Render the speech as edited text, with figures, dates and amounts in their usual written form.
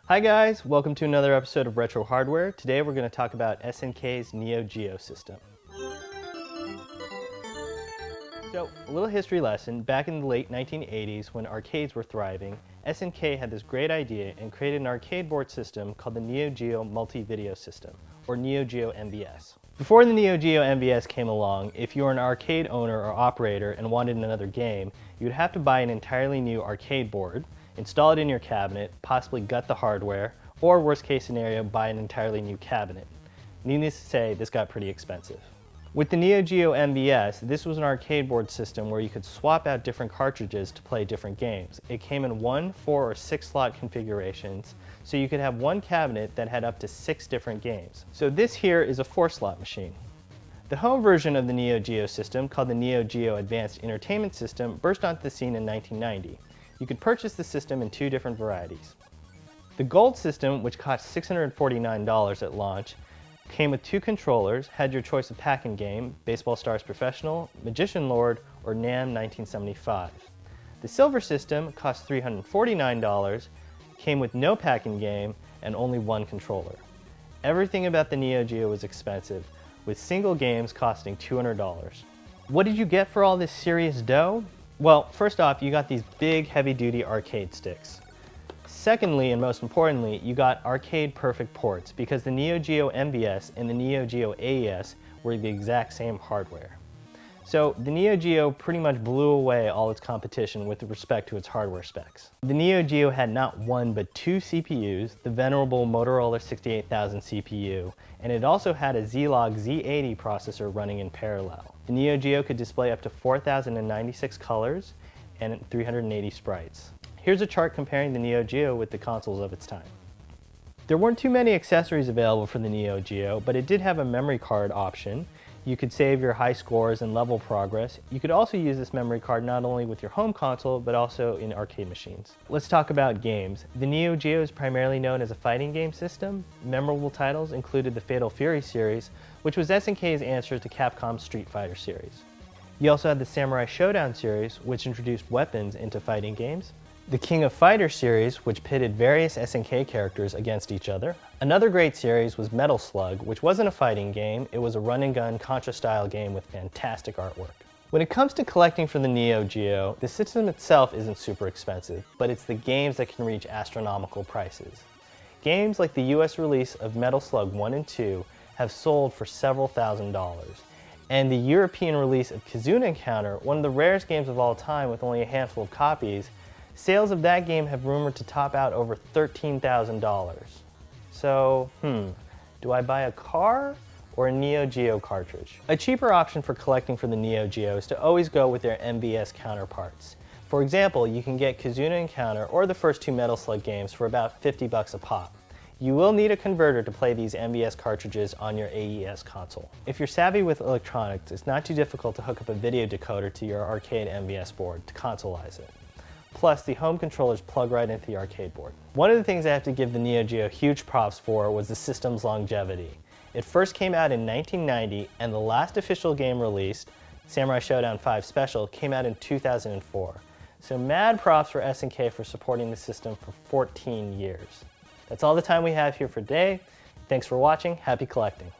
Hi guys, welcome to another episode of Retro Hardware. Today we're going to talk about SNK's Neo-Geo system. So, a little history lesson. Back in the late 1980s when arcades were thriving, SNK had this great idea and created an arcade board system called the Neo-Geo Multi-Video System, or Neo-Geo MVS. Before the Neo-Geo MVS came along, if you were an arcade owner or operator and wanted another game, you would have to buy an entirely new arcade board, install it in your cabinet, possibly gut the hardware, or worst case scenario, buy an entirely new cabinet. Needless to say, this got pretty expensive. With the Neo-Geo MVS, this was an arcade board system where you could swap out different cartridges to play different games. It came in 1, 4, or 6 slot configurations, so you could have one cabinet that had up to 6 different games. So this here is a 4-slot machine. The home version of the Neo-Geo system, called the Neo-Geo Advanced Entertainment System, burst onto the scene in 1990. You could purchase the system in 2 different varieties. The Gold system, which cost $649 at launch, came with 2 controllers, had your choice of pack-in game, Baseball Stars Professional, Magician Lord, or NAM 1975. The Silver system cost $349, came with no pack-in game, and only 1 controller. Everything about the Neo-Geo was expensive, with single games costing $200. What did you get for all this serious dough? Well, first off, you got these big heavy-duty arcade sticks. Secondly, and most importantly, you got arcade-perfect ports because the Neo-Geo MVS and the Neo-Geo AES were the exact same hardware. So the Neo-Geo pretty much blew away all its competition with respect to its hardware specs. The Neo-Geo had not 1 but 2 CPUs, the venerable Motorola 68000 CPU, and it also had a Zilog Z80 processor running in parallel. The Neo-Geo could display up to 4,096 colors and 380 sprites. Here's a chart comparing the Neo-Geo with the consoles of its time. There weren't too many accessories available for the Neo-Geo, but it did have a memory card option. You could save your high scores and level progress. You could also use this memory card not only with your home console, but also in arcade machines. Let's talk about games. The Neo-Geo is primarily known as a fighting game system. Memorable titles included the Fatal Fury series, which was SNK's answer to Capcom's Street Fighter series. You also had the Samurai Showdown series, which introduced weapons into fighting games. The King of Fighters series, which pitted various SNK characters against each other. Another great series was Metal Slug, which wasn't a fighting game, it was a run-and-gun Contra-style game with fantastic artwork. When it comes to collecting for the Neo-Geo, the system itself isn't super expensive, but it's the games that can reach astronomical prices. Games like the US release of Metal Slug 1 and 2 have sold for several $1,000s. And the European release of Kizuna Encounter, one of the rarest games of all time with only a handful of copies, sales of that game have rumored to top out over $13,000. So, do I buy a car or a Neo-Geo cartridge? A cheaper option for collecting for the Neo-Geo is to always go with their MVS counterparts. For example, you can get Kizuna Encounter or the first 2 Metal Slug games for about $50 a pop. You will need a converter to play these MVS cartridges on your AES console. If you're savvy with electronics, it's not too difficult to hook up a video decoder to your arcade MVS board to consoleize it. Plus, the home controllers plug right into the arcade board. One of the things I have to give the Neo-Geo huge props for was the system's longevity. It first came out in 1990, and the last official game released, Samurai Showdown 5 Special, came out in 2004. So mad props for SNK for supporting the system for 14 years. That's all the time we have here for today. Thanks for watching. Happy collecting.